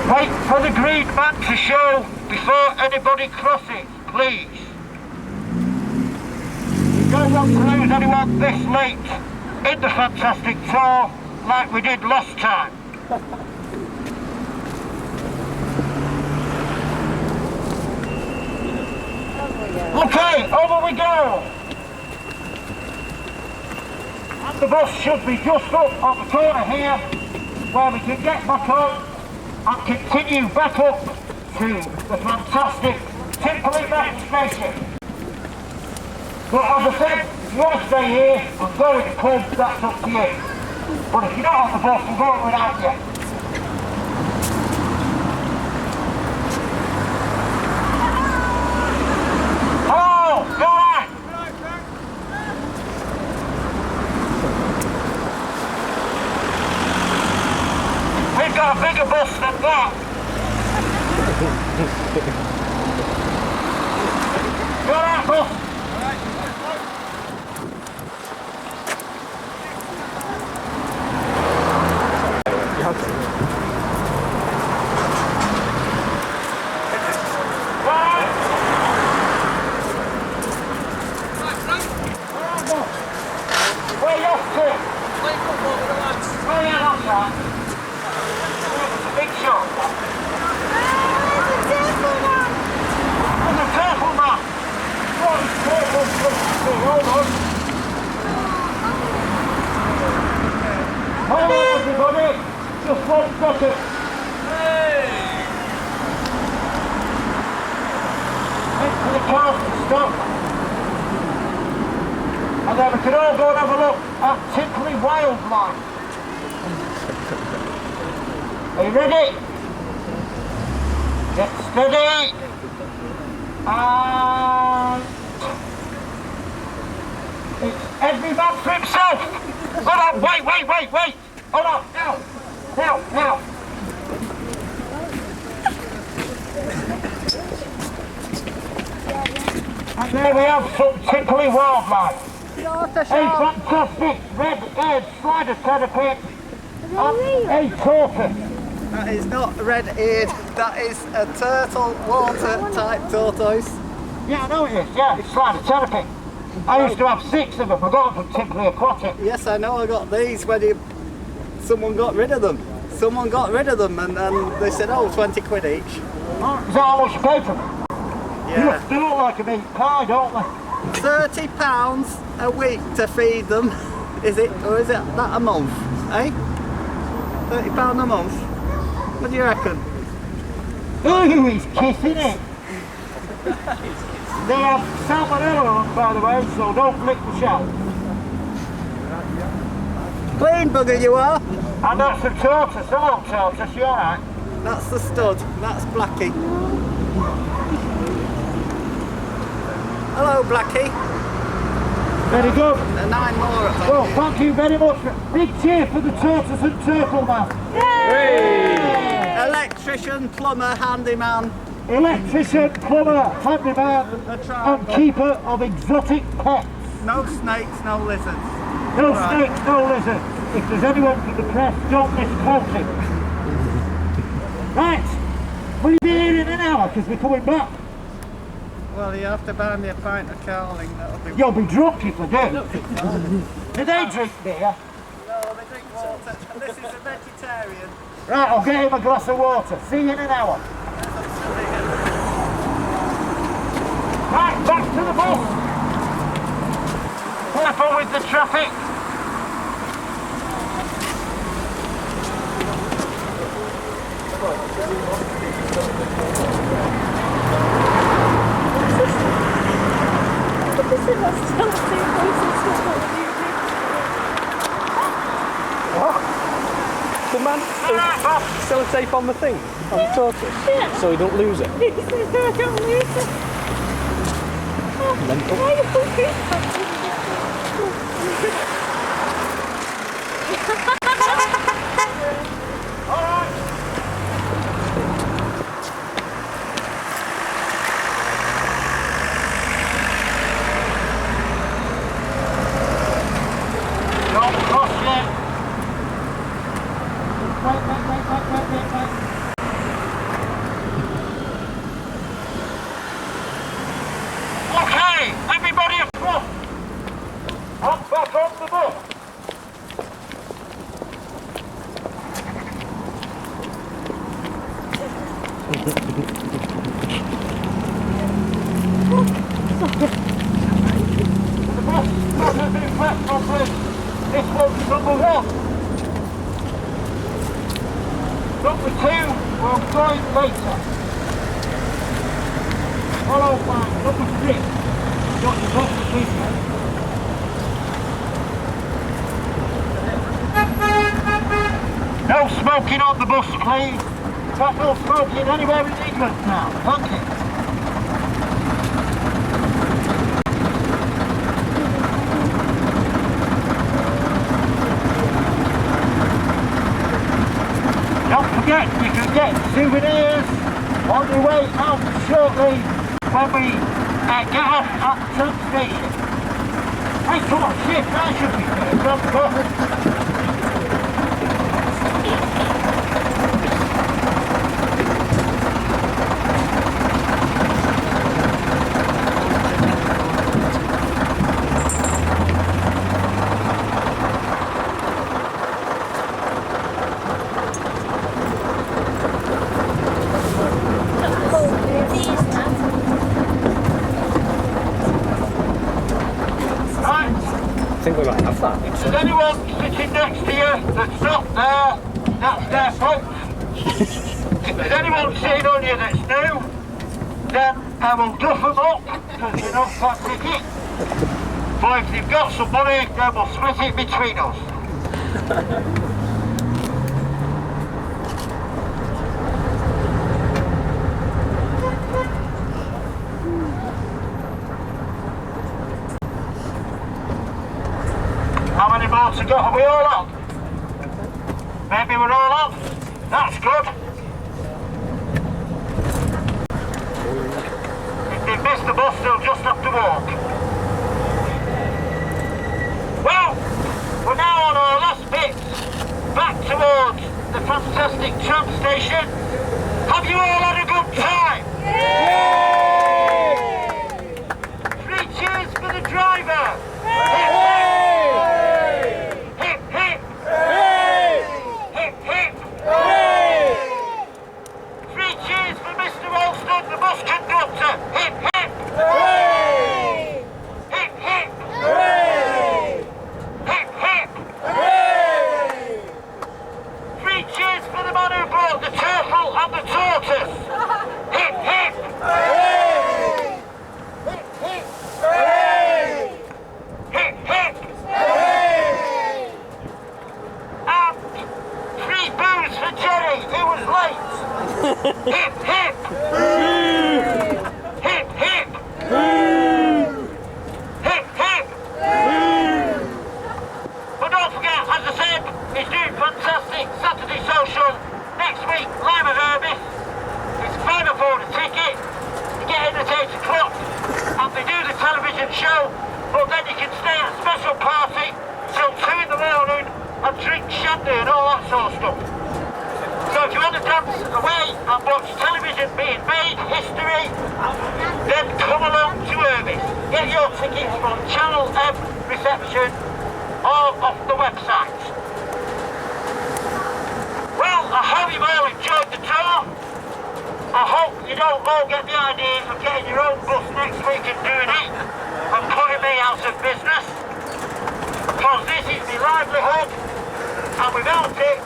Wait for the green man to show before anybody crosses, please. We don't want to lose anyone this late in the fantastic tour like we did last time. Okay, over we go. And the bus should be just up on the corner here, where we can get back on and continue back up to the fantastic Timperley Station. But as I said, if you want to stay here and go in the pub, that's up to you. But if you're not on the bus, we're going without you. We've got a bigger bus than that. You alright, bus? Where you off to? Oh yeah, that's right. Big shot. hold on. Hold on, everybody. Just 1 second. Wait for the cars to stop. And then we can all go and have a look at Timperley Wildlife. Are you ready? Get steady. And it's every man for himself. Hold on, wait. Hold on, now. And there we have some Timperley Wildlife. A fantastic red-eared slider terrapin and a tortoise. That is not red-eared, that is a turtle water type tortoise. Yeah, I know it is, yeah, it's slider terrapin. I used to have 6 of them, I got them from Timperley Aquatic. Yes, I know, I got these when someone got rid of them. Someone got rid of them and they said, oh, 20 quid each. Oh, is that how much you pay for them? Yeah. They look like a meat pie, don't they? £30 a week to feed them, is it? Or is it that a month? Eh? £30 a month? What do you reckon? Ooh, he's kissing it. They have salmonella on, by the way, so don't lick the shell. Clean bugger you are! And that's the tortoise. Hello, tortoise, you alright? That's the stud, that's Blackie. Hello Blackie. Very good. 9 more at Well, thank you very much. Big cheer for the tortoise and turtle man. Electrician, plumber, handyman. Electrician, plumber, handyman, and keeper of exotic pets. No snakes, no lizards. No snakes, no lizards. If there's anyone from the press, don't misquote it. Right, will you be here in an hour because we're coming back? Well, you have to buy me a pint of Carling, that'll be... You'll be drunk if I do. Do they drink beer? No, they drink water, and this is a vegetarian. Right, I'll get him a glass of water. See you in an hour. Right, back to the bus. Careful with the traffic. The man sellotape on the thing, on the tortoise, so he don't lose it. Mental. Don't cross yet. Wait. Okay, everybody across. Hop back on the bus. The bus hasn't been pressed properly. This one's number 1. Number 2 will join later. Follow by number 3. Got your box of people. No smoking on the bus, please. Got no smoking anywhere in England now. Thank you. Don't forget, you can get souvenirs on your way out shortly when we get off at the train station. Hey, come on, shit, I should be here from the bottom. think we might have that. If there's anyone sitting next to you that's not there, that's their fault. If there's anyone sitting on you that's new, then I will duff them up because they're not that ticket. But if they've got some money, then we'll split it between us. How many more to go? Are we all on? Maybe we're all on? That's good. If they've missed the bus, they'll just have to walk. Well, we're now on our last bit, back towards the fantastic tram station. Have you all had a good time? Yay! 3 cheers for the driver. Hip, hip, hip, hip, hip. 3 cheers for Mr. Olston, the bus conductor. Hip, hip. Hip, hip. Hip, hip. 3 cheers for the man who brought the turtle and the tortoise. Hip, hip. Hip, hip. Hip, hip. And 3 boos for Jerry, who was late. Hip, hip. Hip, hip. Hip, hip. But don't forget, as I said, he's doing fantastic Saturday social next week, live at Herbis. It's £5 a ticket. You get in at 8 o'clock and they do the television show, but then you can stay at a special party till 2 in the morning and drink shandy and all that sort of stuff. So if you want to dance away and watch television being made, history, then come along to Herbis. Get your tickets from Channel M reception or off the website. Well, I hope you've all enjoyed the tour. I hope you don't all get the idea of getting your own bus next week and doing it and putting me out of business. Because this is my livelihood, and without it,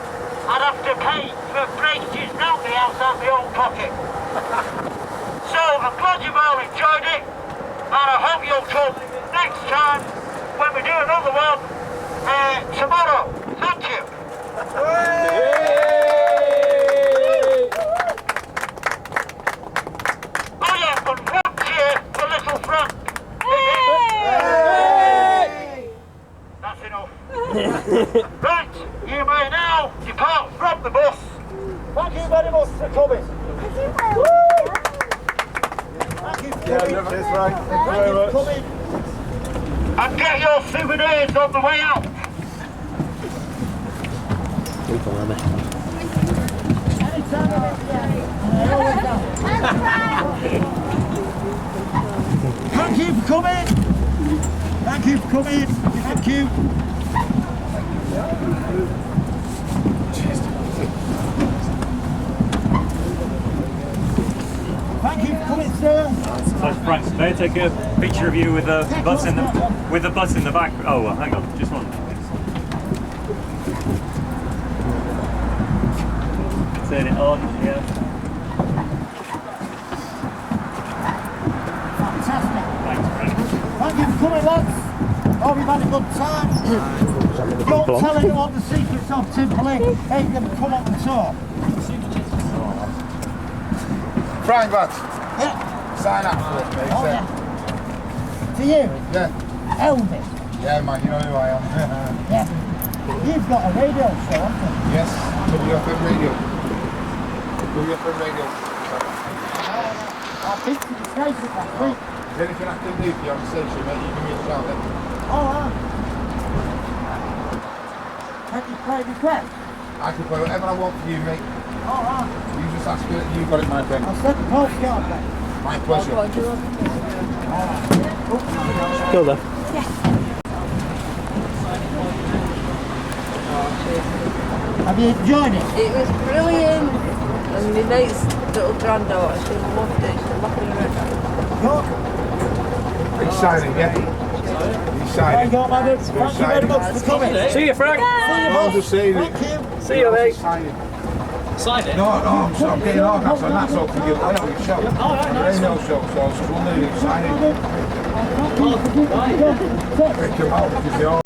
I'd have to pay for breakages round the house out of my own pocket. So I'm glad you've all enjoyed it, and I hope you'll come next time when we do another one tomorrow. Thank you. Oh yeah, and 1 cheer for little Frank. That's enough. Right, you may now depart from the bus. Thank you very much for coming. Thank you for coming. And get your souvenirs on the way out. Thank you for coming. Thank you for coming. Thank you. Thank you for coming, sir. Frank, may I take a picture of you with the bus in the back? Oh, well, hang on, just one. Turn it on, yeah. Fantastic. Thanks, Frank. Thank you for coming, lads. Oh, we've had a good time. Don't tell anyone the secrets of Timperley. Ain't going to come on the tour. Frank, lads. Yeah. Sign up for it, please. Oh, yeah. To you? Yeah. Elvis. Yeah, man, you know who I am. Yeah. You've got a radio show, haven't you? Yes, WFM Radio. WFM Radio. I've been to the station last week. Is there anything I can do for you on the station, mate? You give me a shout then. Oh, can you play request? I can play whatever I want for you, mate. Oh, You just ask me, you got it, my friend. I'll set the postcard then. My pleasure. Go there. Have you enjoyed it? It was brilliant. And my mate's little granddaughter, she loved it. She was laughing her head off. Good. Exciting, yeah? sign it. Thank you very much for coming. See you, Frank. I'm just saying it. See you, mate. Sign it. Sign it? No, I'm getting all that, so that's all for you. I know your show. Oh, right, There ain't no show, so I was just wondering if you sign it. Pick them out, because they all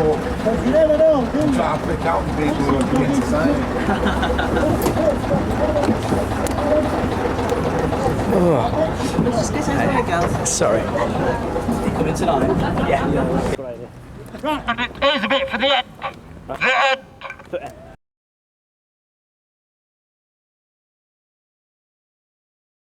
try to pick out the people who are beginning to sign it. Just get over there, girls. Sorry. Coming tonight? Yeah. And here's a bit for the end. The end.